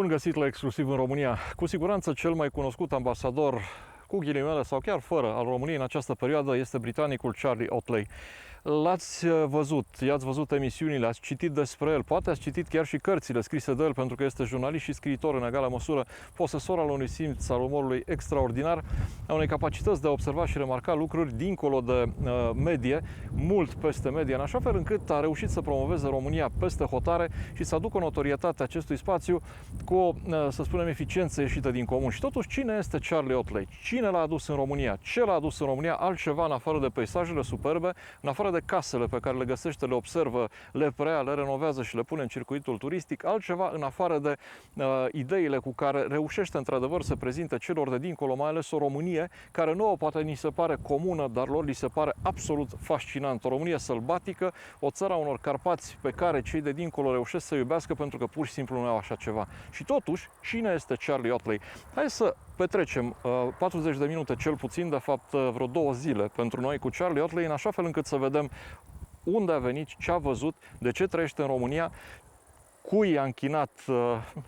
Bun găsit la Exclusiv în România! Cu siguranță cel mai cunoscut ambasador, cu ghilimele sau chiar fără, al României în această perioadă este britanicul Charlie Ottley. L-ați văzut, i-ați văzut emisiunile, ați citit despre el, poate ați citit chiar și cărțile scrise de el, pentru că este jurnalist și scriitor în egală măsură, posesor al unui simț al umorului extraordinar, a unei capacități de a observa și remarca lucruri dincolo de medie, mult peste medie, în așa fel încât a reușit să promoveze România peste hotare și să aducă notorietatea acestui spațiu cu o, să spunem, eficiență ieșită din comun. Și totuși, cine este Charlie Ottley? Cine l-a adus în România? Ce l-a adus în România altceva în afară de peisajele superbe, în afară de casele pe care le găsește, le observă, le preia, le renovează și le pune în circuitul turistic, altceva în afară de ideile cu care reușește într-adevăr să prezinte celor de dincolo, mai ales o Românie care nouă poate ni se pare comună, dar lor li se pare absolut fascinant. O Românie sălbatică, o țară a unor Carpați pe care cei de dincolo reușesc să iubească pentru că pur și simplu nu au așa ceva. Și totuși, cine este Charlie Ottley? Hai să petrecem 40 de minute cel puțin, de fapt vreo 2 zile pentru noi cu Charlie Ottley, în așa fel încât să vedem unde a venit, ce a văzut, de ce trăiește în România, cui i-a închinat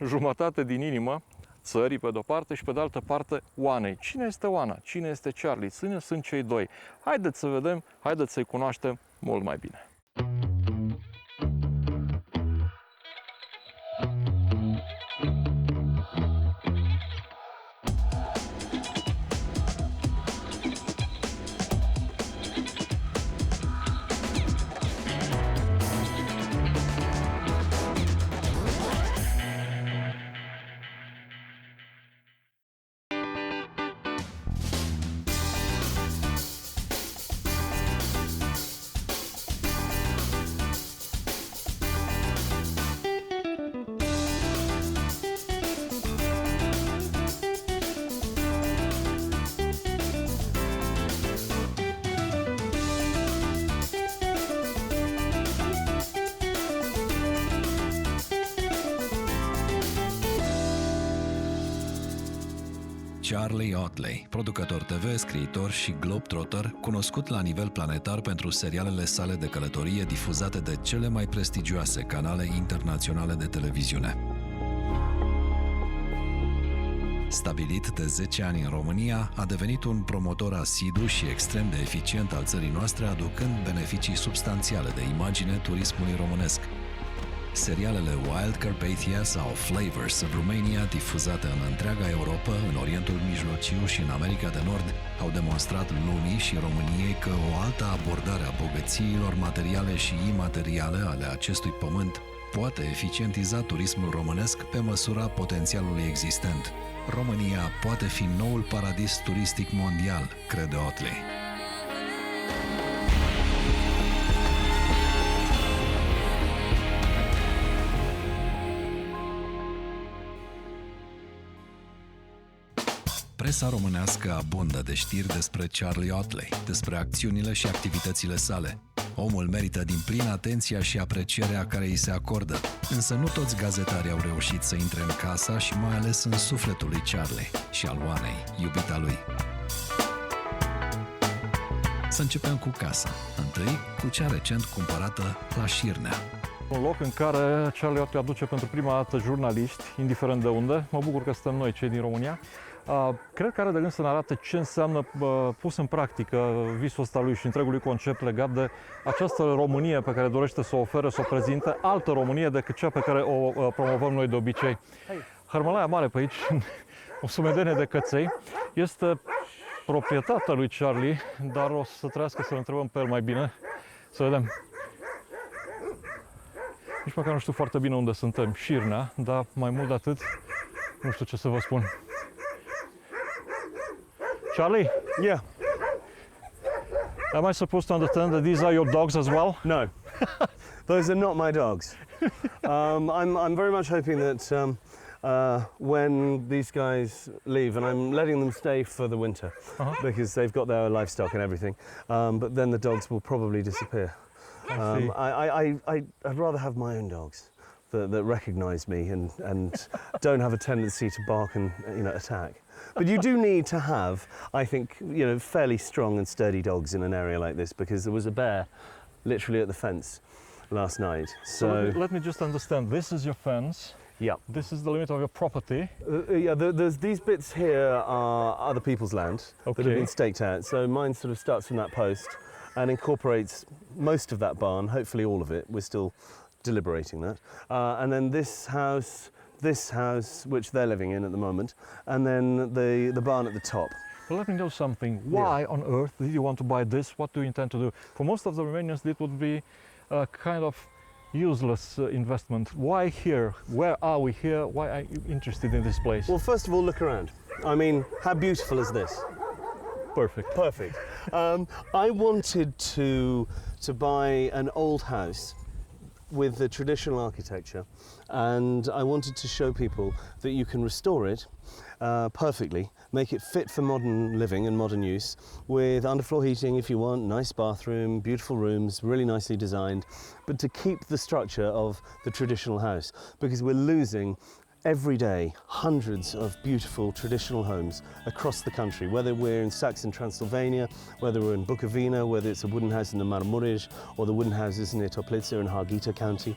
jumătate din inimă, țării pe de-o parte și pe de altă parte Oanei. Cine este Oana? Cine este Charlie? Cine sunt cei doi? Haideți să vedem, haideți să-i cunoaștem mult mai bine. Charlie Ottley, producător TV, scriitor și globetrotter, cunoscut la nivel planetar pentru serialele sale de călătorie difuzate de cele mai prestigioase canale internaționale de televiziune. Stabilit de 10 ani în România, a devenit un promotor asidu și extrem de eficient al țării noastre, aducând beneficii substanțiale de imagine turismului românesc. Serialele Wild Carpathia sau Flavors of Romania, difuzate în întreaga Europa, în Orientul Mijlociu și în America de Nord, au demonstrat lumii și României că o altă abordare a bogățiilor materiale și imateriale ale acestui pământ poate eficientiza turismul românesc pe măsura potențialului existent. România poate fi noul paradis turistic mondial, crede Ottley. Presa românească abundă de știri despre Charlie Ottley, despre acțiunile și activitățile sale. Omul merită din plin atenția și aprecierea care îi se acordă, însă nu toți gazetarii au reușit să intre în casa și mai ales în sufletul lui Charlie și al Oanei, iubita lui. Să începem cu casa, întâi cu cea recent cumpărată la Șirnea. Un loc în care Charlie Ottley aduce pentru prima dată jurnaliști, indiferent de unde. Mă bucur că suntem noi, cei din România. Cred că are de gând să ne arate ce înseamnă pus în practică visul ăsta lui și întregului concept legat de această Românie pe care dorește să o ofere, să o prezinte, altă Românie decât cea pe care o promovăm noi de obicei. Hărmălaia mare pe aici, o sumedenie de căței, este proprietatea lui Charlie, dar o să trească să-l întrebăm pe el mai bine, să vedem. Nici măcar nu știu foarte bine unde suntem, Șirnea, dar mai mult de atât, nu știu ce să vă spun. Charlie? Yeah. Am I supposed to understand that these are your dogs as well? No, those are not my dogs. I'm very much hoping that when these guys leave, and I'm letting them stay for the winter because they've got their livestock and everything, but then the dogs will probably disappear. I'd rather have my own dogs that recognise me and don't have a tendency to bark and attack. But you do need to have, I think, fairly strong and sturdy dogs in an area like this, because there was a bear literally at the fence last night. So let me just understand. This is your fence. Yeah. This is the limit of your property. Yeah, there's these bits here are other people's land that have Okay. been staked out. So mine sort of starts from that post and incorporates most of that barn, hopefully all of it. We're still deliberating that. And then this house, which they're living in at the moment, and then the barn at the top. But let me know something. Why on earth did you want to buy this? What do you intend to do? For most of the Romanians, it would be a kind of useless investment. Why here? Where are we here? Why are you interested in this place? Well, first of all, look around. I mean, how beautiful is this? Perfect. Perfect. I wanted to buy an old house with the traditional architecture, and I wanted to show people that you can restore it perfectly, make it fit for modern living and modern use, with underfloor heating if you want, nice bathroom, beautiful rooms, really nicely designed, but to keep the structure of the traditional house, because we're losing every day hundreds of beautiful traditional homes across the country, whether we're in Saxon Transylvania, whether we're in Bukovina, whether it's a wooden house in the Maramureș or the wooden houses near Toplița in Harghita County.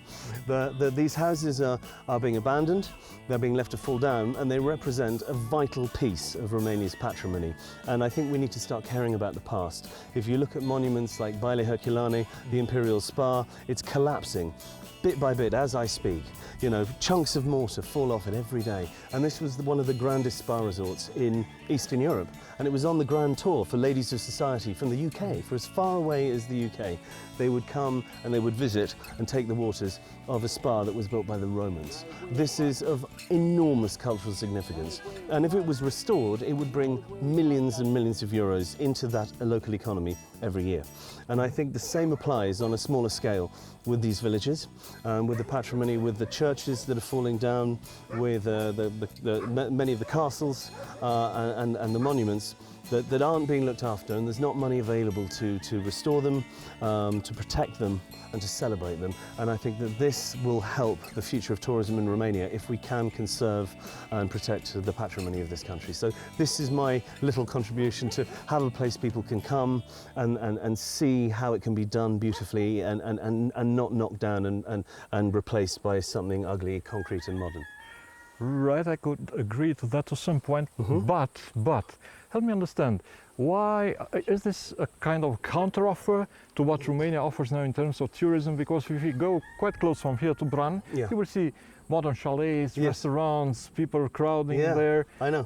These houses are being abandoned, they're being left to fall down, and they represent a vital piece of Romania's patrimony. And I think we need to start caring about the past. If you look at monuments like Baile Herculane, the Imperial Spa, it's collapsing bit by bit as I speak. You know, chunks of mortar fall off it every day. And this was one of the grandest spa resorts in Eastern Europe. And it was on the grand tour for ladies of society from the UK, for as far away as the UK. They would come and they would visit and take the waters of a spa that was built by the Romans. This is of enormous cultural significance. And if it was restored, it would bring millions and millions of euros into that local economy every year. And I think the same applies on a smaller scale with these villages, with the patrimony, with the churches that are falling down, with many of the castles and the monuments that aren't being looked after, and there's not money available to restore them, to protect them and to celebrate them. And I think that this will help the future of tourism in Romania if we can conserve and protect the patrimony of this country. So this is my little contribution to have a place people can come and see how it can be done beautifully and not knocked down and replaced by something ugly, concrete and modern. Right, I could agree to that to some point, but help me understand, why is this a kind of counter-offer to what Romania offers now in terms of tourism? Because if you go quite close from here to Bran, Yeah. you will see modern chalets, Yes. restaurants, people crowding Yeah, there. I know.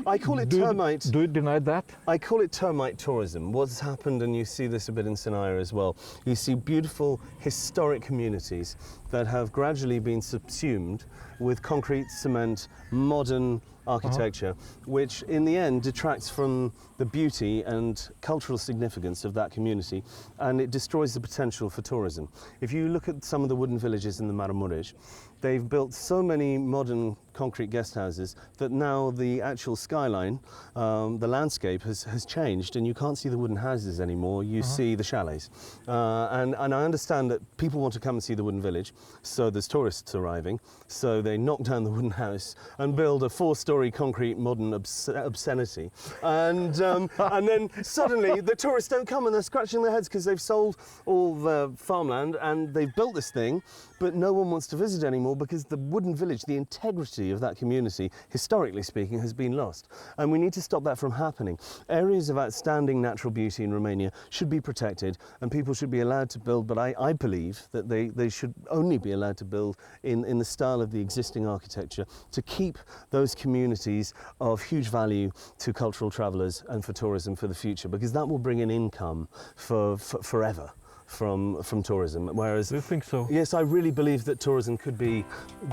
I call it termite. Do you deny that? I call it termite tourism. What's happened, and you see this a bit in Șirnea as well, you see beautiful historic communities that have gradually been subsumed with concrete, cement, modern architecture, which in the end detracts from the beauty and cultural significance of that community, and it destroys the potential for tourism. If you look at some of the wooden villages in the Maramureș, they've built so many modern concrete guest houses that now the actual skyline, the landscape has changed, and you can't see the wooden houses anymore, you see the chalets. And I understand that people want to come and see the wooden village, so there's tourists arriving, so they knock down the wooden house and build a 4-story concrete modern obscenity. And then suddenly the tourists don't come and they're scratching their heads because they've sold all the farmland and they've built this thing, but no one wants to visit anymore because the wooden village, the integrity of that community, historically speaking, has been lost. And we need to stop that from happening. Areas of outstanding natural beauty in Romania should be protected and people should be allowed to build, but I believe that they should only be allowed to build in the style of the existing architecture to keep those communities of huge value to cultural travellers and for tourism for the future, because that will bring an income for forever from tourism. Whereas, Do you think so? yes, I really believe that tourism could be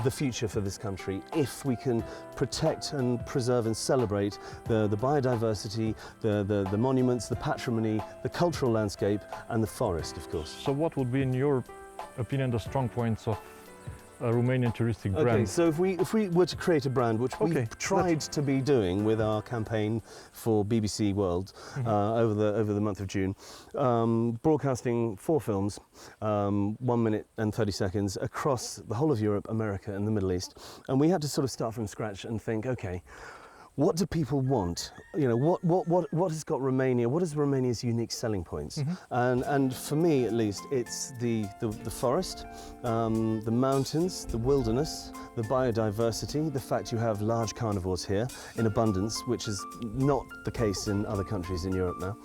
the future for this country if we can protect and preserve and celebrate the biodiversity, the monuments, the patrimony, the cultural landscape and the forest, of course. So what would be, in your opinion, the strong points of a Romanian touristic brand? Okay, so if we were to create a brand, which Okay, we've tried to be doing with our campaign for BBC World over the month of June, broadcasting 4 films, 1 minute and 30 seconds across the whole of Europe, America and the Middle East. And we had to sort of start from scratch and think, okay, what do people want? You know, what has got Romania? What is Romania's unique selling points? And for me, at least, it's the forest, the mountains, the wilderness, the biodiversity, the fact you have large carnivores here in abundance, which is not the case in other countries in Europe now,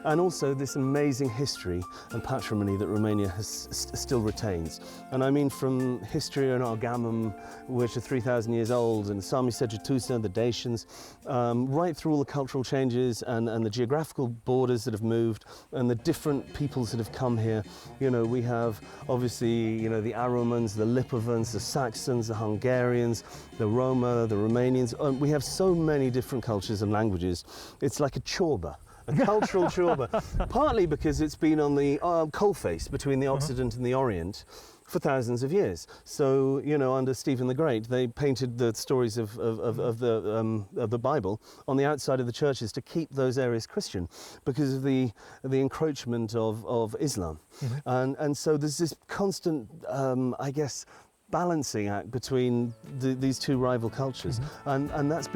and also this amazing history and patrimony that Romania still retains. And I mean, from history and Argamum, which are 3,000 years old, and Sami Segetusa, the Dacians, right through all the cultural changes and the geographical borders that have moved and the different peoples that have come here. You know, we have obviously, you know, the Aromans, the Lipovans, the Saxons, the Hungarians, the Roma, the Romanians. We have so many different cultures and languages. It's like a chorba. A cultural chorba, partly because it's been on the coalface between the Occident and the Orient for thousands of years. So, you know, under Stephen the Great, they painted the stories of the Bible on the outside of the churches to keep those areas Christian because of the encroachment of Islam. And so there's this constant, I guess, balancing act between these two rival cultures. And that's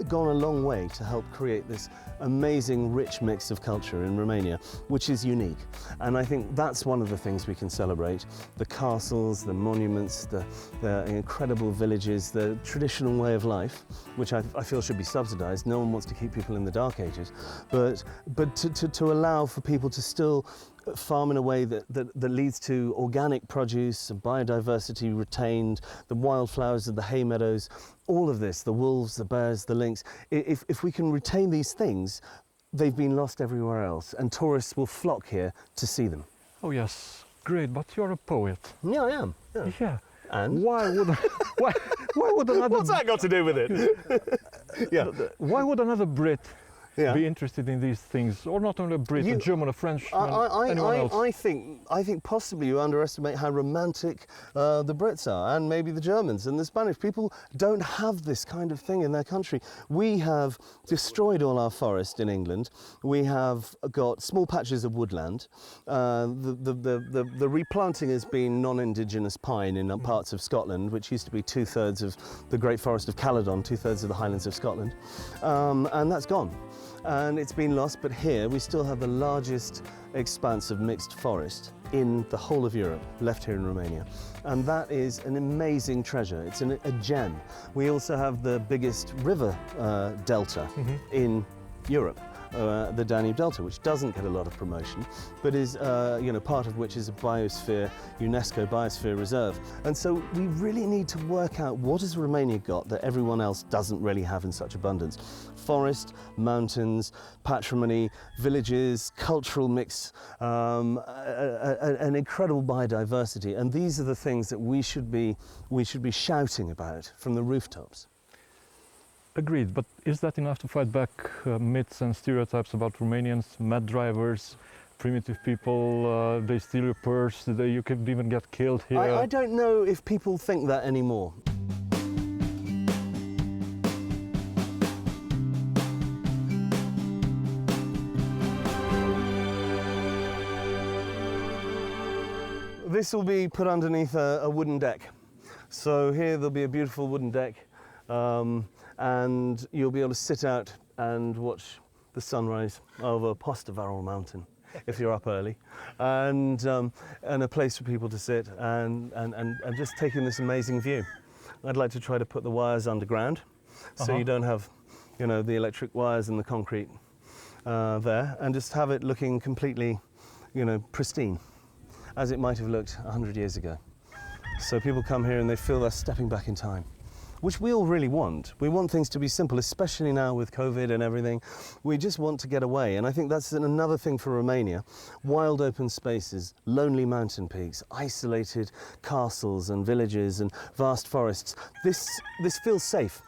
gone a long way to help create this amazing rich mix of culture in Romania, which is unique. And I think that's one of the things we can celebrate: the castles, the monuments, the incredible villages, the traditional way of life, which I feel should be subsidized. No one wants to keep people in the dark ages, but to allow for people to still farm in a way that leads to organic produce, biodiversity retained, the wildflowers of the hay meadows, all of this, the wolves, the bears, the lynx. If we can retain these things, they've been lost everywhere else, and tourists will flock here to see them. Oh yes, great, but you're a poet. Yeah, I am. Yeah. And? Why would another... What's that got to do with it? Yeah. Why would another Brit Yeah. be interested in these things, or not only a Brit, a German, a Frenchman, anyone else? I think possibly you underestimate how romantic the Brits are, and maybe the Germans and the Spanish. People don't have this kind of thing in their country. We have destroyed all our forest in England. We have got small patches of woodland. The replanting has been non-indigenous pine in parts of Scotland, which used to be 2/3 of the Great Forest of Caledon, 2/3 of the Highlands of Scotland, and that's gone. And it's been lost, but here we still have the largest expanse of mixed forest in the whole of Europe, left here in Romania. And that is an amazing treasure. It's a gem. We also have the biggest river delta in Europe. The Danube Delta, which doesn't get a lot of promotion, but is, you know, part of which is a biosphere, UNESCO Biosphere Reserve. And so we really need to work out what has Romania got that everyone else doesn't really have in such abundance. Forest, mountains, patrimony, villages, cultural mix, an incredible biodiversity. And these are the things that we should be shouting about from the rooftops. Agreed, but is that enough to fight back myths and stereotypes about Romanians, mad drivers, primitive people, they steal your purse, you could even get killed here? I don't know if people think that anymore. This will be put underneath a wooden deck. So here there'll be a beautiful wooden deck. And you'll be able to sit out and watch the sunrise over Postavarul mountain if you're up early, and a place for people to sit and just take in this amazing view. I'd like to try to put the wires underground, so you don't have, you know, the electric wires and the concrete there, and just have it looking completely, you know, pristine, as it might have looked 100 years ago. So people come here and they feel they're stepping back in time, which we all really want. We want things to be simple, especially now with COVID and everything. We just want to get away, and I think that's another thing for Romania. Wild open spaces, lonely mountain peaks, isolated castles and villages and vast forests. This feels safe.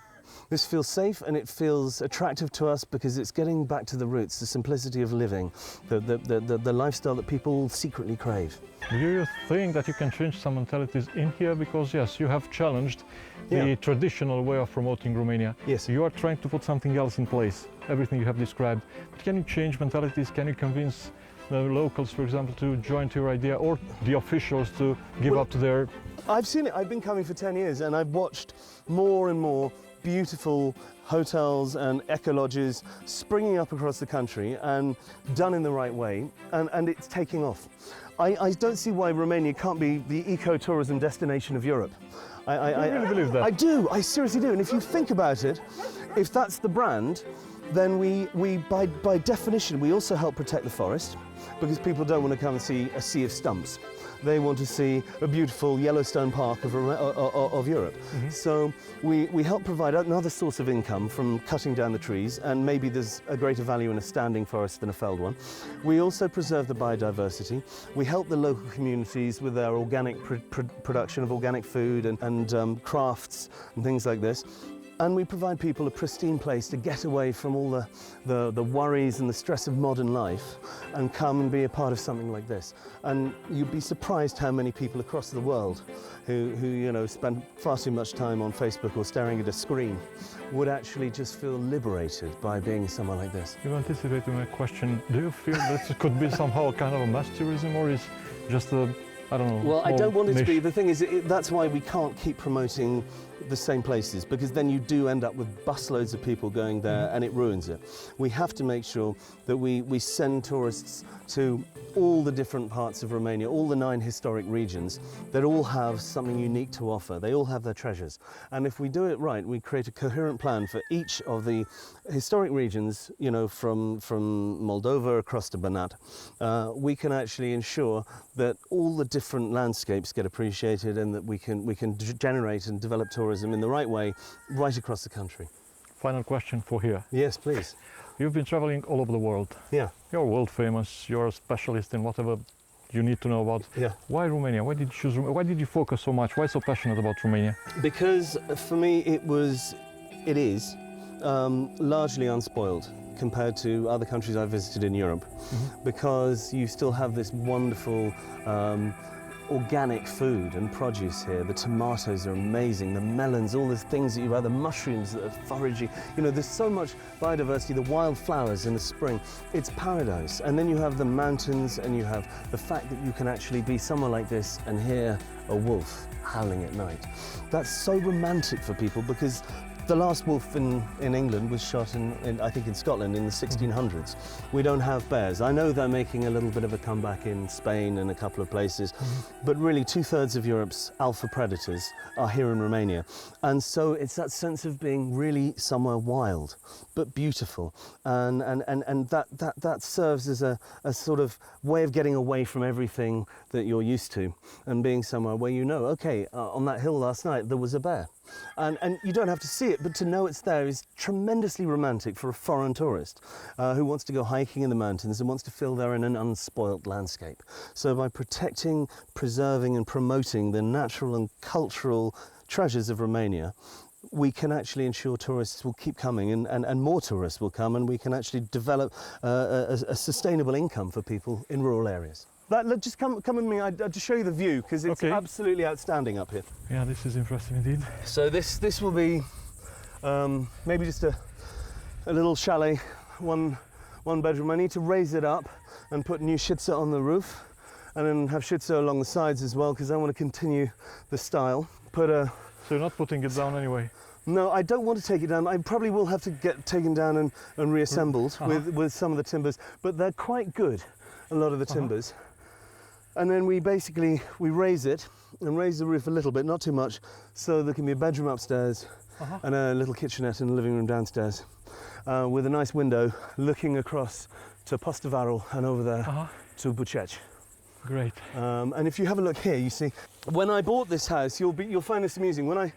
This feels safe, and it feels attractive to us because it's getting back to the roots, the simplicity of living, the lifestyle that people secretly crave. Do you think that you can change some mentalities in here? Because yes, you have challenged the traditional way of promoting Romania. Yes. You are trying to put something else in place, everything you have described. But can you change mentalities? Can you convince the locals, for example, to join to your idea, or the officials to give up to their... I've seen it. I've been coming for 10 years, and I've watched more and more beautiful hotels and eco-lodges springing up across the country and done in the right way, and it's taking off. I don't see why Romania can't be the eco-tourism destination of Europe. I really believe that. I do, I seriously do. And if you think about it, if that's the brand, then we by definition, we also help protect the forest, because people don't want to come and see a sea of stumps. They want to see a beautiful Yellowstone Park of Europe. Mm-hmm. So we help provide another source of income from cutting down the trees, and maybe there's a greater value in a standing forest than a felled one. We also preserve the biodiversity. We help the local communities with their organic production of organic food and crafts and things like this. And we provide people a pristine place to get away from all the worries and the stress of modern life and come and be a part of something like this. And you'd be surprised how many people across the world who you know, spend far too much time on Facebook or staring at a screen would actually just feel liberated by being somewhere like this. You anticipated my question. Do you feel that it could be somehow a kind of a mass tourism, or is just a, I don't know. Well, I don't want it to be. The thing is, that's why we can't keep promoting the same places, because then you do end up with busloads of people going there and it ruins it. We have to make sure that we send tourists to all the different parts of Romania, all the 9 historic regions that all have something unique to offer. They all have their treasures. And if we do it right, we create a coherent plan for each of the historic regions, you know, from Moldova across to Banat. We can actually ensure that all the different landscapes get appreciated, and that we can generate and develop tourism in the right way right across the country. Final question for here. Yes, please. You've been traveling all over the world. Yeah. You're world famous. You're a specialist in whatever you need to know about. Yeah. Why Romania? Why did you choose? Why did you focus so much? Why so passionate about Romania? Because for me it is largely unspoiled compared to other countries I've visited in Europe, because you still have this wonderful organic food and produce here. The tomatoes are amazing, the melons, all the things that you have, the mushrooms that are foraging. You know, there's so much biodiversity, the wildflowers in the spring. It's paradise. And then you have the mountains, and you have the fact that you can actually be somewhere like this and hear a wolf howling at night. That's so romantic for people, because the last wolf in England was shot I think in Scotland in the 1600s. We don't have bears. I know they're making a little bit of a comeback in Spain and a couple of places, but really 2/3 of Europe's alpha predators are here in Romania. And so it's that sense of being really somewhere wild, but beautiful. And that serves as a sort of way of getting away from everything that you're used to, and being somewhere where you know, okay, on that hill last night there was a bear. And you don't have to see it, but to know it's there is tremendously romantic for a foreign tourist who wants to go hiking in the mountains and wants to feel they're in an unspoilt landscape. So by protecting, preserving and promoting the natural and cultural treasures of Romania, we can actually ensure tourists will keep coming, and more tourists will come, and we can actually develop a sustainable income for people in rural areas. Just come with me. I'll just show you the view, because it's absolutely outstanding up here. Yeah, this is impressive indeed. So this will be maybe just a little chalet, one bedroom. I need to raise it up and put new shitsa on the roof, and then have shitsa along the sides as well, because I want to continue the style. So you're not putting it down anyway? No, I don't want to take it down. I probably will have to get taken down and reassembled with some of the timbers, but they're quite good, a lot of the timbers. And then we raise it and raise the roof a little bit, not too much, so there can be a bedroom upstairs and a little kitchenette and a living room downstairs, with a nice window looking across to Postavarul and over there to Buceci. Great. And if you have a look here, you see, when I bought this house, you'll find this amusing. When I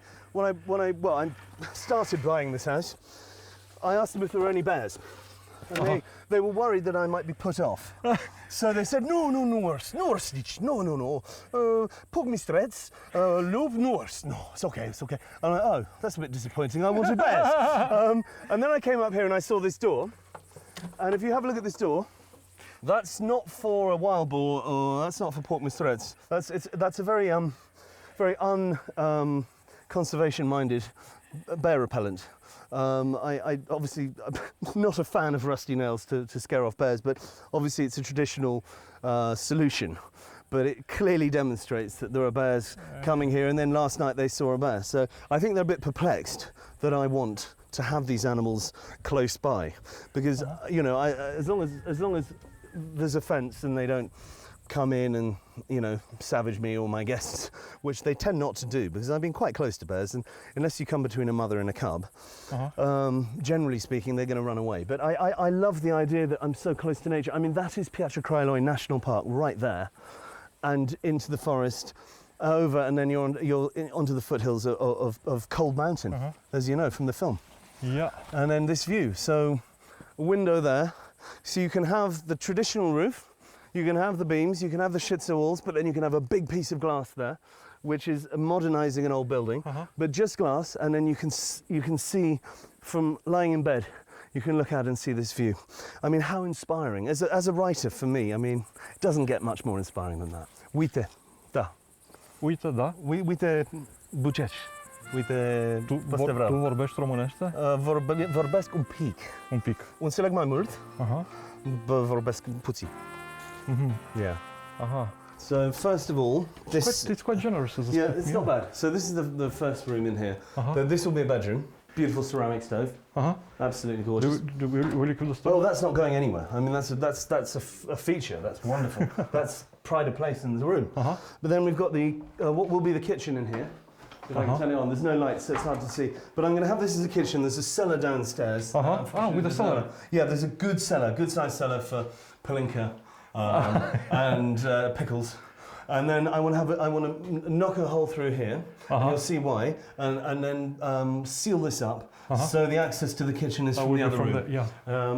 started buying this house, I asked them if there were any bears. And they were worried that I might be put off. So they said, no, pug me strets, love, no, it's okay. I'm like, oh, that's a bit disappointing, I wanted bears. And then I came up here and I saw this door, and if you have a look at this door, that's not for a wild boar, or that's not for pork mistrets. That's a very conservation-minded bear repellent. I obviously I'm not a fan of rusty nails to scare off bears, but obviously it's a traditional solution. But it clearly demonstrates that there are bears coming here, and then last night they saw a bear. So I think they're a bit perplexed that I want to have these animals close by, because you know, as long as there's a fence and they don't come in and, you know, savage me or my guests, which they tend not to do, because I've been quite close to bears, and unless you come between a mother and a cub, generally speaking, they're going to run away. But I love the idea that I'm so close to nature. I mean, that is Piatra Craiului National Park right there, and into the forest, over, and then you're onto the foothills of Cold Mountain, as you know from the film. Yeah. And then this view. So a window there, so you can have the traditional roof, you can have the beams, you can have the schitzer walls, but then you can have a big piece of glass there, which is modernizing an old building, but just glass, and then you can see from lying in bed, you can look out and see this view. I mean, how inspiring. As a writer, for me, I mean, it doesn't get much more inspiring than that. Uite, da. Uite, da. Uite, buceci. Uite, Tu vorbești românește? Vorbesc un pic. Un pic. Înțeleg mai mult, vorbesc puțin. Yeah. So first of all, It's quite generous as a yeah, it's not bad. So this is the first room in here. This will be a bedroom. Beautiful ceramic stove. Absolutely gorgeous. Will you keep the stove? Oh, that's not going anywhere. I mean, that's a feature. That's wonderful. That's pride of place in the room. But then we've got the what will be the kitchen in here. If I can turn it on, there's no lights, so it's hard to see. But I'm going to have this as a kitchen. There's a cellar downstairs. With a cellar. Yeah, there's a good cellar, good sized cellar for palinka and pickles. And then I want to knock a hole through here, and you'll see why, and then seal this up, so the access to the kitchen is from the other room.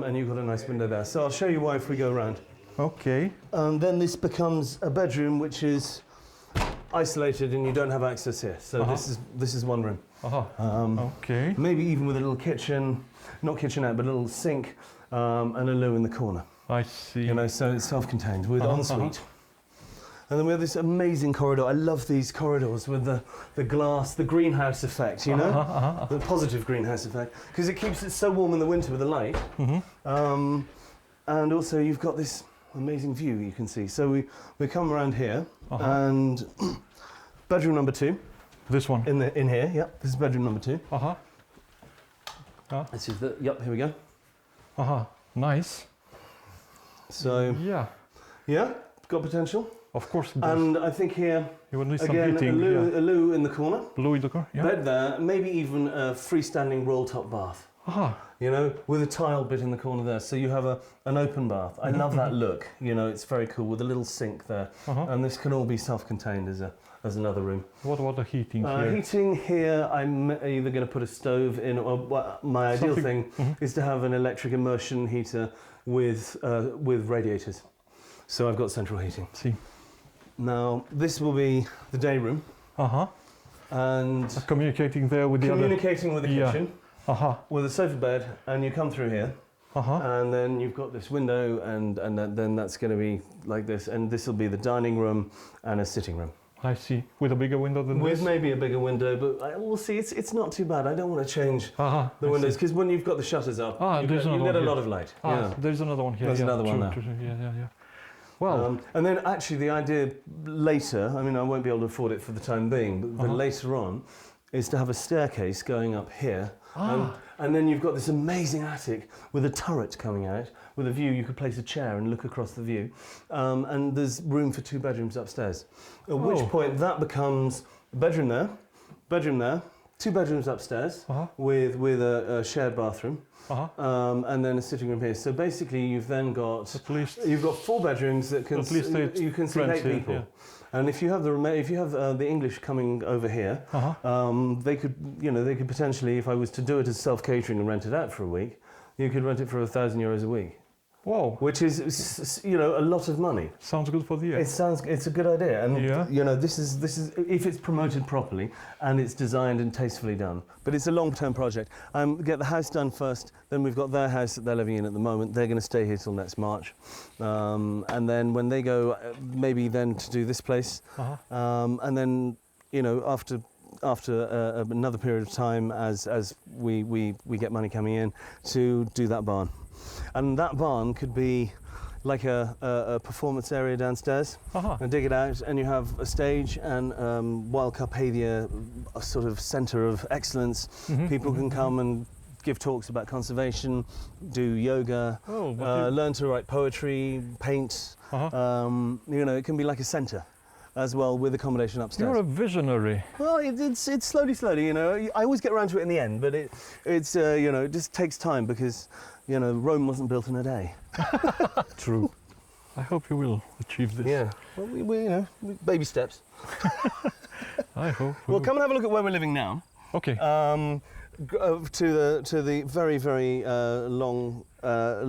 And you've got a nice window there. So I'll show you why if we go around. Okay. And then this becomes a bedroom which is isolated, and you don't have access here. So this is one room. Okay. Maybe even with a little kitchen, not kitchenette, but a little sink, and a loo in the corner. I see. You know, so it's self-contained with ensuite. And then we have this amazing corridor. I love these corridors with the glass, the greenhouse effect, you know? The positive greenhouse effect. Because it keeps it so warm in the winter with the light. And also you've got this amazing view you can see. So we come around here, and bedroom number 2. This one? In here, yeah. This is bedroom number 2. This is yep, here we go. Nice. So, yeah, got potential. Of course. And I think here, you will need some again, heating, a loo in the corner. Loo in the corner, yeah. Bed there, maybe even a freestanding roll-top bath. You know, with a tile bit in the corner there, so you have an open bath. I love that look. You know, it's very cool with a little sink there, and this can all be self-contained as another room. What about the heating here? Heating here, I'm either going to put a stove in, or my ideal thing is to have an electric immersion heater with radiators. So I've got central heating. See. Now this will be the day room. And communicating there with the communicating with the kitchen. With a sofa bed, and you come through here. And then you've got this window, and then that's going to be like this, and this will be the dining room and a sitting room. I see. With a bigger window than this? With maybe a bigger window, but we'll see. It's not too bad. I don't want to change the windows, because when you've got the shutters up, you get a lot of light. There's another one here. There's another one there. Yeah. Well, and then actually the idea later, I mean, I won't be able to afford it for the time being, but later on, is to have a staircase going up here. And then you've got this amazing attic with a turret coming out, with a view. You could place a chair and look across the view. And there's room for 2 bedrooms upstairs. At which point that becomes a bedroom there, 2 bedrooms upstairs, with a shared bathroom. And then a sitting room here. So basically, you've then got you've got 4 bedrooms that can you can seat 8 people. Yeah. And if you have the English coming over here, they could potentially, if I was to do it as self-catering and rent it out for a week, you could rent it for €1,000 a week. Wow. Which is, you know, a lot of money. Sounds good for the year. It's a good idea. And, you know, this is if it's promoted properly and it's designed and tastefully done. But it's a long-term project. Get the house done first, then we've got their house that they're living in at the moment. They're going to stay here till next March. And then when they go, maybe then to do this place. And then, you know, after another period of time, as we get money coming in, to do that barn. And that barn could be like a performance area downstairs, and dig it out, and you have a stage and Wild Carpathia, a sort of centre of excellence. People can come and give talks about conservation, do yoga, learn to write poetry, paint. You know, it can be like a centre as well, with accommodation upstairs. You're a visionary. Well, it's slowly, you know. I always get around to it in the end, but it's you know, it just takes time because, you know, Rome wasn't built in a day. True. I hope you will achieve this. Yeah. Well, we you know, baby steps. I hope. Well, come and have a look at where we're living now. Okay. To the very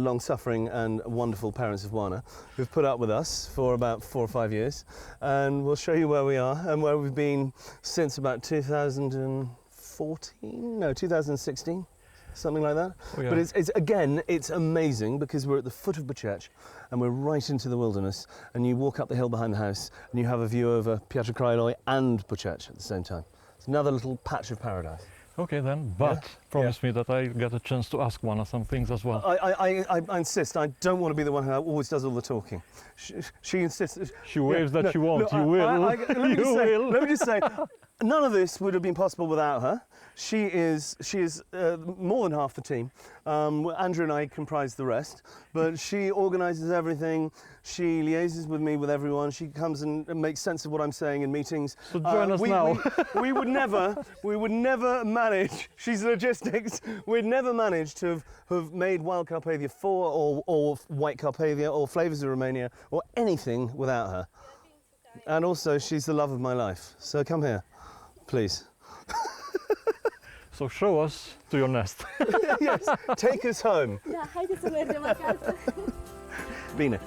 long-suffering and wonderful parents of Oana, who've put up with us for about 4 or 5 years, and we'll show you where we are and where we've been since about 2016, something like that. Oh, yeah. But it's amazing because we're at the foot of Buceci and we're right into the wilderness, and you walk up the hill behind the house and you have a view over Piatra Craiului and Buceci at the same time. It's another little patch of paradise. Okay then, but promise me that I get a chance to ask Oana some things as well. I insist. I don't want to be the one who always does all the talking. She insists. She waves that she won't. You will. Let me just say, none of this would have been possible without her. She is more than half the team. Andrew and I comprise the rest, but she organises everything. She liaises with me with everyone. She comes and makes sense of what I'm saying in meetings. So join us now. We would never manage. She's logistics. We'd never manage to have made Wild Carpathia 4 or White Carpathia or Flavours of Romania or anything without her. And also, she's the love of my life. So come here, please. So show us to your nest. Yes, take us home. Da, haideți să mergem acasă. Bine.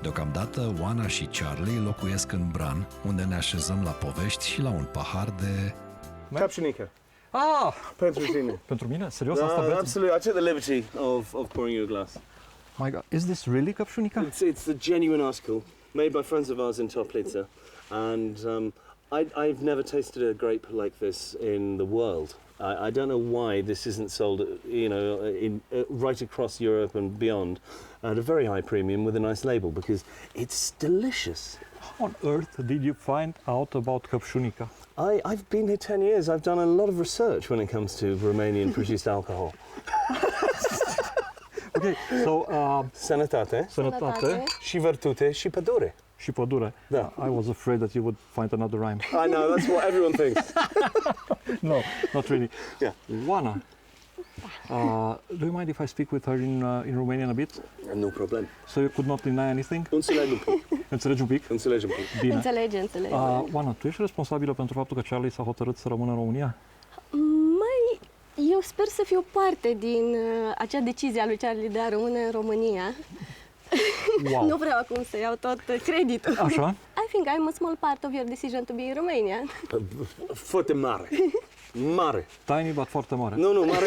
Deocamdată, Oana și Charlie locuiesc în Bran, unde ne așezăm la povești și la un pahar de... Capșunică. Ah! Pentru tine. Pentru mine? Serios? Asta vreți? Absolutely. I took the liberty of pouring you a glass. My God, is this really căpșunica? It's the genuine article made by friends of ours in Toplița, and I've never tasted a grape like this in the world. I don't know why this isn't sold, you know, right across Europe and beyond at a very high premium with a nice label, because it's delicious. How on earth did you find out about căpșunica? I've been here 10 years. I've done a lot of research when it comes to Romanian produced alcohol. Okay, so Sănătate, sănătate și virtute și pădure. și pădure. Da. I was afraid that you would find another rhyme. I know, that's what everyone thinks. No, not really. Yeah. Oana, do you mind if I speak with her in Romanian a bit? No problem. So you could not deny anything? Înțeleg un pic. Înțelegi un pic? Înțeleg un pic. Bine. Înțelege. Oana, tu ești responsabilă pentru faptul că Charlie s-a hotărât să rămână în România? Măi, eu sper să fiu parte din acea decizie a lui Charlie de a rămâne în România. Wow. Nu vreau acum să iau tot creditul. Așa? I think I'm a small part of your decision to be in Romania. Foarte mare. Mare. Tiny, but foarte mare. Nu, mare.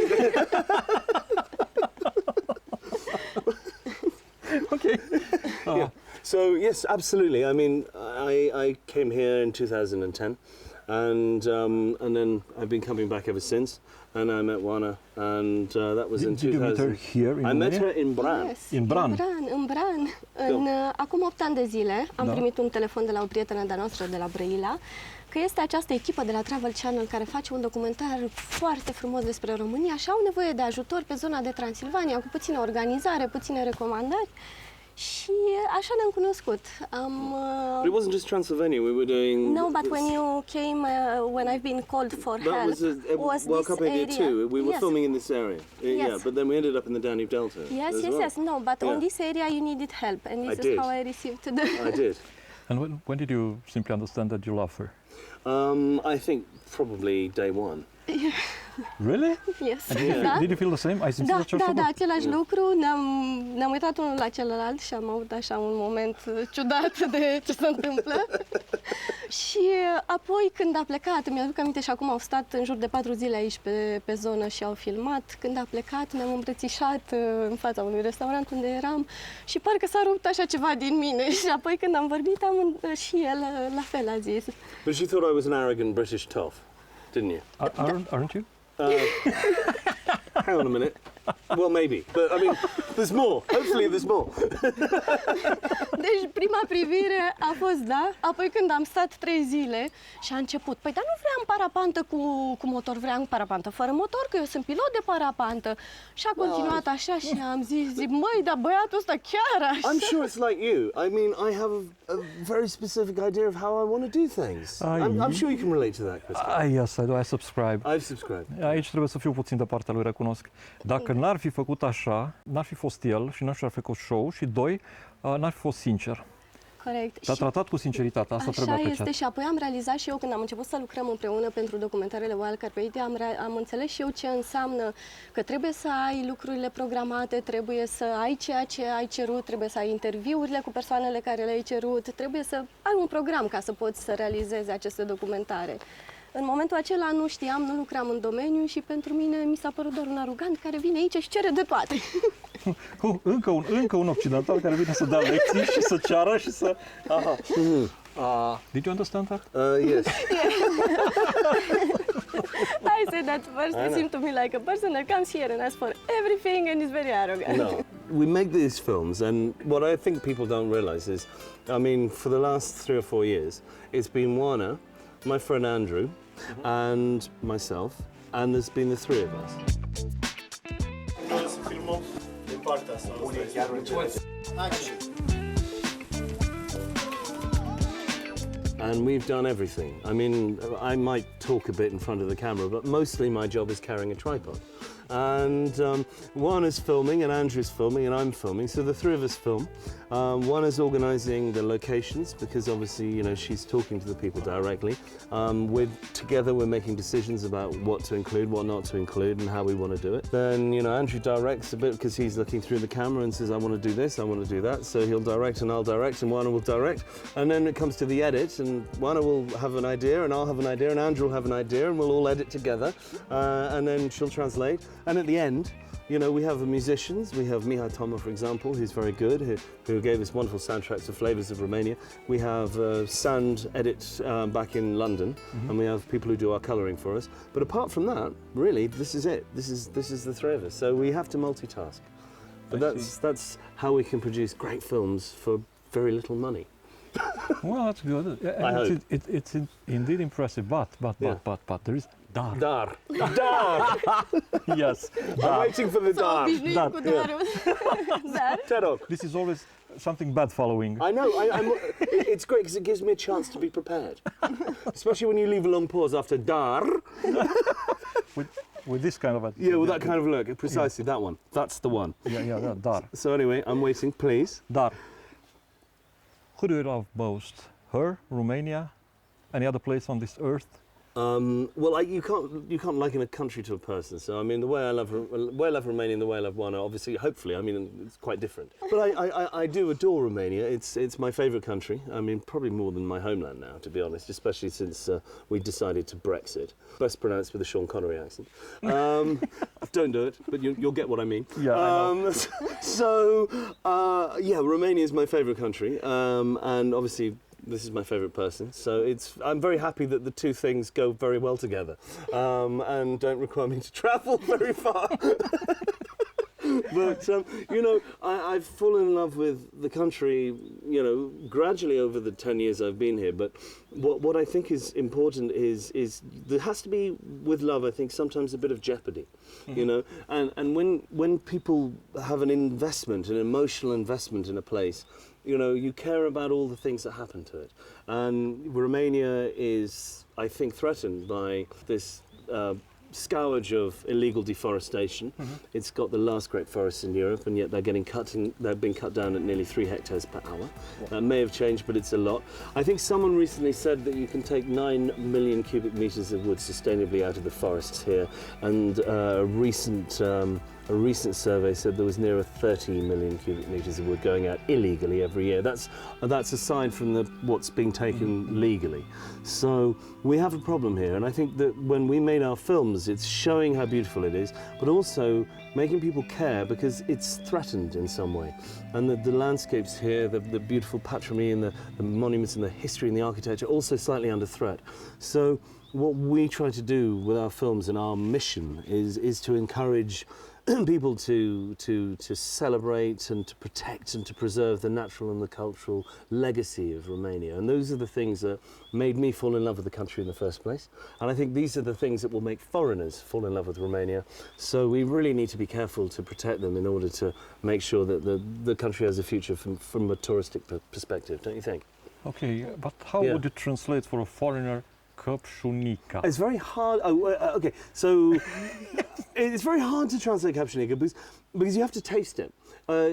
Okay. Yeah. So yes, absolutely. I mean, I came here in 2010, and then I've been coming back ever since. And I met Oana, and that was in 2000. Did you meet her here in I met her in Bran. Yes, In Bran? În Bran. Acum 8 ani de zile am primit un telefon de la o prietenă de-a noastră de la Brăila, că este această echipă de la Travel Channel care face un documentar foarte frumos despre România și au nevoie de ajutor pe zona de Transilvania, cu puțină organizare, puține recomandări. Și așa ne-am cunoscut. But it wasn't just Transylvania. We were doing. No, but when you came, when I've been called for that help, was World Cup area too. We were filming in this area. Yes. Yeah, but then we ended up in the Danube Delta. Yes. No, but on this area you needed help, and this is how I received the. I did. And when did you simply understand that you love her? I think probably day one. Really? Yes. Did you feel the same? Ai simțit același lucru? Da, același lucru. Ne-am uitat unul la celălalt și am avut așa un moment ciudat de ce se întâmplă. Și apoi când a plecat, mi-aduc aminte și acum au stat în jur de 4 zile aici pe zonă și au filmat. Când a plecat, ne-am îmbrățișat în fața unui restaurant unde eram și parcă s-a rupt așa ceva din mine. Și apoi când am vorbit, și el la fel a zis. But she thought I was an arrogant British toff, didn't you? Aren't you? Hang on a minute. Well, maybe, but I mean, there's more. Hopefully, there's more. Deci prima privire a fost da, apoi când am stat 3 zile și a început, păi dar nu vreau parapantă cu motor, vreau parapantă fără motor, că eu sunt pilot de parapantă. Și a continuat așa și am zis, măi, dar băiatul ăsta chiar așa. I'm sure it's like you. I mean, I have a very specific idea of how I want to do things. I'm sure you can relate to that, Cristi. Yes, I do. I subscribe. I've subscribed. Aici trebuie să fiu puțin de partea lui, recunosc. Dacă n-ar fi făcut așa, n-ar fi fost el și n-ar fi făcut show și doi, n-ar fi fost sincer. Corect. Te-a tratat cu sinceritate, asta trebuie Așa apreciat. este și apoi am realizat și eu când am început să lucrăm împreună pentru documentarele Wild Carpate, am înțeles și eu ce înseamnă că trebuie să ai lucrurile programate, trebuie să ai ceea ce ai cerut, trebuie să ai interviurile cu persoanele care le-ai cerut, trebuie să ai un program ca să poți să realizezi aceste documentare. În momentul acela nu știam, nu lucram în domeniu și pentru mine mi s-a părut doar un arogant care vine aici și cere de toate. Încă un occidental care vine să dea lecții și să ceară și să... Did you understand that? Yes. I said that first, they seem to me like a person that comes here and asks for everything and is very arrogant. No. We make these films, and what I think people don't realize is, I mean, for the last 3 or 4 years, it's been Oana, my friend Andrew, and myself, and there's been the 3 of us. And we've done everything. I mean, I might talk a bit in front of the camera, but mostly my job is carrying a tripod. And Oana's filming, and Andrew's filming, and I'm filming, so the 3 of us film. Oana's organising the locations, because obviously, you know, she's talking to the people directly. Together we're making decisions about what to include, what not to include, and how we want to do it. Then, you know, Andrew directs a bit because he's looking through the camera and says, I want to do this, I want to do that. So he'll direct and I'll direct and Oana will direct. And then it comes to the edit, and Oana will have an idea and I'll have an idea and Andrew will have an idea, and we'll all edit together. And then she'll translate. And at the end, you know, we have the musicians. We have Mihai Toma, for example, who's very good, who gave us wonderful soundtracks to Flavors of Romania. We have sound edit back in London, and we have people who do our colouring for us. But apart from that, really, this is it. This is the 3 of us. So we have to multitask. But that's how we can produce great films for very little money. Well, that's good. I hope. It's indeed impressive, but there is dar. Dar. Yes. I'm waiting for the dar. Dar. Cu darul. Dar. Te rog. This is always something bad following. I know. It's great because it gives me a chance to be prepared, especially when you leave a long pause after dar. With this kind of a... Yeah, with that kind of look. Precisely, that one. That's the one. Yeah, dar. So anyway, I'm waiting, please. Dar. Who do you love most? Her, Romania, any other place on this earth? Well, you can't liken a country to a person. So I mean, the way I love Romania and the way I love Oana, obviously, hopefully, I mean, it's quite different. But I do adore Romania. It's my favourite country. I mean, probably more than my homeland now, to be honest. Especially since we decided to Brexit. Best pronounced with a Sean Connery accent. Don't do it, but you'll get what I mean. Yeah. I know. So yeah, Romania is my favourite country, and obviously. This is my favourite person, so I'm very happy that the 2 things go very well together, and don't require me to travel very far. But you know, I've fallen in love with the country, you know, gradually over the 10 years I've been here. But what I think is important is there has to be, with love, I think, sometimes a bit of jeopardy, you know. And when people have an investment, an emotional investment in a place, you know, you care about all the things that happen to it. And Romania is, I think, threatened by this scourge of illegal deforestation. It's got the last great forests in Europe, and yet they've been cut down at nearly 3 hectares per hour. That may have changed, but it's a lot. I think someone recently said that you can take 9 million cubic meters of wood sustainably out of the forests here, and a recent survey said there was near 30 million cubic meters of wood going out illegally every year. That's aside from what's being taken legally. So we have a problem here, and I think that when we made our films, it's showing how beautiful it is, but also making people care because it's threatened in some way. And the landscapes here, the beautiful patrimony and the monuments and the history and the architecture, also slightly under threat. So what we try to do with our films and our mission is to encourage people to celebrate and to protect and to preserve the natural and the cultural legacy of Romania. And those are the things that made me fall in love with the country in the first place. And I think these are the things that will make foreigners fall in love with Romania. So we really need to be careful to protect them in order to make sure that the country has a future from a touristic perspective, don't you think? Okay, but how would it translate for a foreigner? Căpșunica. It's very hard. Okay, so it's very hard to translate căpșunica because you have to taste it.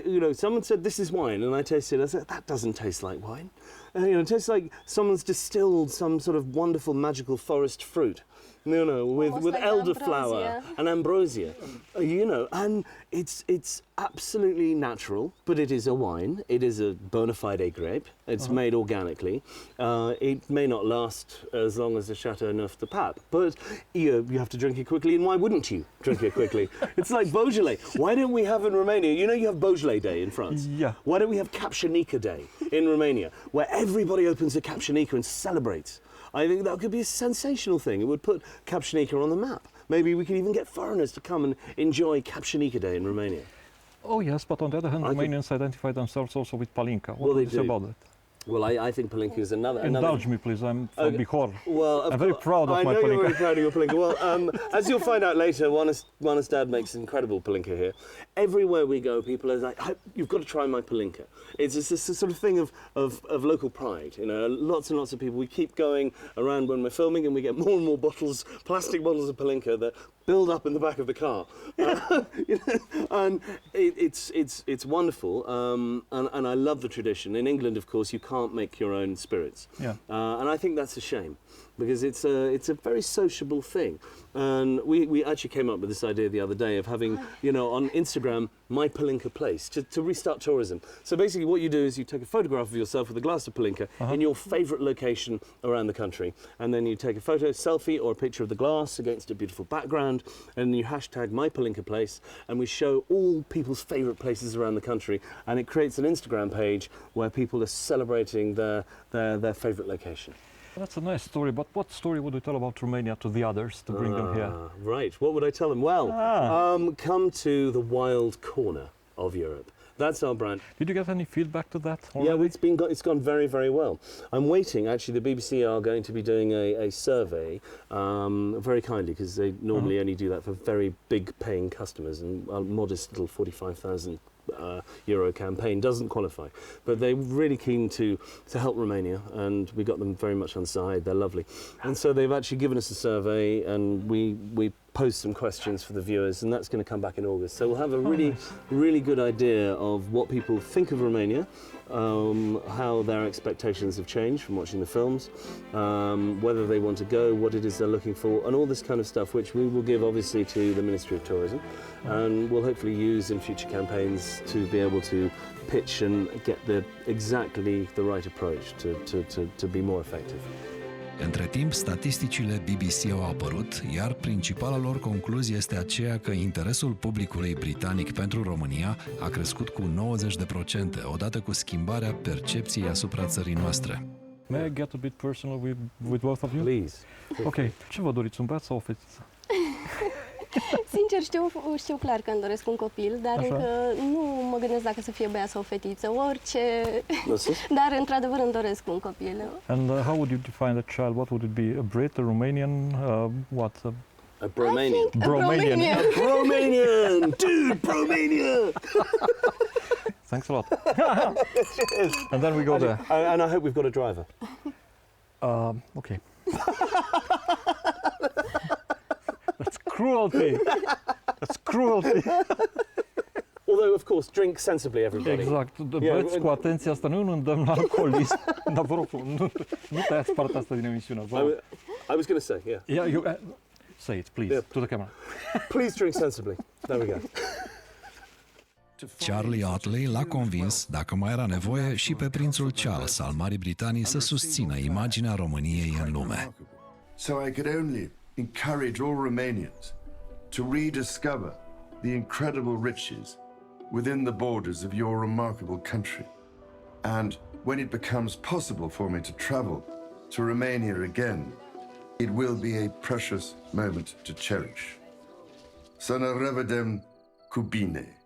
You know, someone said this is wine, and I tasted it. I said that doesn't taste like wine. You know, it tastes like someone's distilled some sort of wonderful magical forest fruit. You know, with like elderflower and ambrosia. You know, and it's absolutely natural, but it is a wine. It is a bona fide grape. It's made organically. It may not last as long as a Chateauneuf de Pape, but you have to drink it quickly. And why wouldn't you drink it quickly? It's like Beaujolais. Why don't we have in Romania? You know, you have Beaujolais Day in France. Yeah. Why don't we have Căpșunica Day in Romania, where everybody opens a Căpșunica and celebrates? I think that could be a sensational thing. It would put Căpșunica on the map. Maybe we could even get foreigners to come and enjoy Căpșunica Day in Romania. Oh yes, but on the other hand, Romanians identify themselves also with palinka. What Well, they do you say do. about that? Well, I think palinka is another... Indulge me, please. I'm from Okay. Bihor. Well, I'm very proud of I my know you're palinka. very proud of your palinka. Well, as you'll find out later, Oana's dad makes incredible palinka here. Everywhere we go, people are like, "You've got to try my palinka." It's just this sort of thing of local pride. You know, lots and lots of people. We keep going around when we're filming, and we get more and more bottles, plastic bottles of palinka that build up in the back of the car. You know, and it's wonderful. And I love the tradition. In England, of course, you can't make your own spirits. Yeah. And I think that's a shame, because it's a very sociable thing. And we actually came up with this idea the other day of having, you know, on Instagram, my palinka place, to restart tourism. So basically what you do is you take a photograph of yourself with a glass of palinka in your favourite location around the country, and then you take a photo, selfie, or a picture of the glass against a beautiful background, and you hashtag my palinka place, and we show all people's favourite places around the country, and it creates an Instagram page where people are celebrating their favourite location. That's a nice story, but what story would you tell about Romania to the others to bring them here? Right, what would I tell them? Well, come to the wild corner of Europe. That's our brand. Did you get any feedback to that already? Yeah, it's gone very, very well. I'm waiting. Actually, the BBC are going to be doing a survey, very kindly, because they normally only do that for very big paying customers, and a modest little 45,000 euro campaign doesn't qualify. But they're really keen to help Romania, and we got them very much on side. They're lovely. And so they've actually given us a survey, and we post some questions for the viewers, and that's going to come back in August. So we'll have a really good idea of what people think of Romania, how their expectations have changed from watching the films, whether they want to go, what it is they're looking for, and all this kind of stuff, which we will give obviously to the Ministry of Tourism, and we'll hopefully use in future campaigns to be able to pitch and get exactly the right approach to be more effective. Între timp, statisticile BBC au apărut, iar principala lor concluzie este aceea că interesul publicului britanic pentru România a crescut cu 90%, odată cu schimbarea percepției asupra țării noastre. May I get a bit personal with both of you? Please. Ok, ce vă doriți, un băiat sau o fetiță? Sincer, știu clar că îmi doresc un copil, dar Așa. încă nu mă gândesc dacă să fie băiat sau fetiță, orice. Dar, într-adevăr, îmi doresc un copil. And how would you define the child? What would it be? A Brit, a Romanian, what? A Bromanian. Bromanian. Bromanian! Dude, Bromania! Thanks a lot. And then we go there. And I hope we've got a driver. Okay. That's cruelty. That's cruelty. Although, of course, drink sensibly, everybody. Exact. Beți cu atenție, asta nu e un îndemn la alcoolism. Dar vă rog, nu tăiați partea asta din emisiune. Vă rog. I was going to say, yeah. Yeah, you say it, please, to the camera. Please drink sensibly. There we go. Charlie Ottley l-a convins, dacă mai era nevoie, și pe prințul Charles al Marii Britanii să susțină imaginea României în lume. So I could only encourage all Romanians to rediscover the incredible riches within the borders of your remarkable country. And when it becomes possible for me to travel to Romania again, it will be a precious moment to cherish. Să ne revedem cu bine.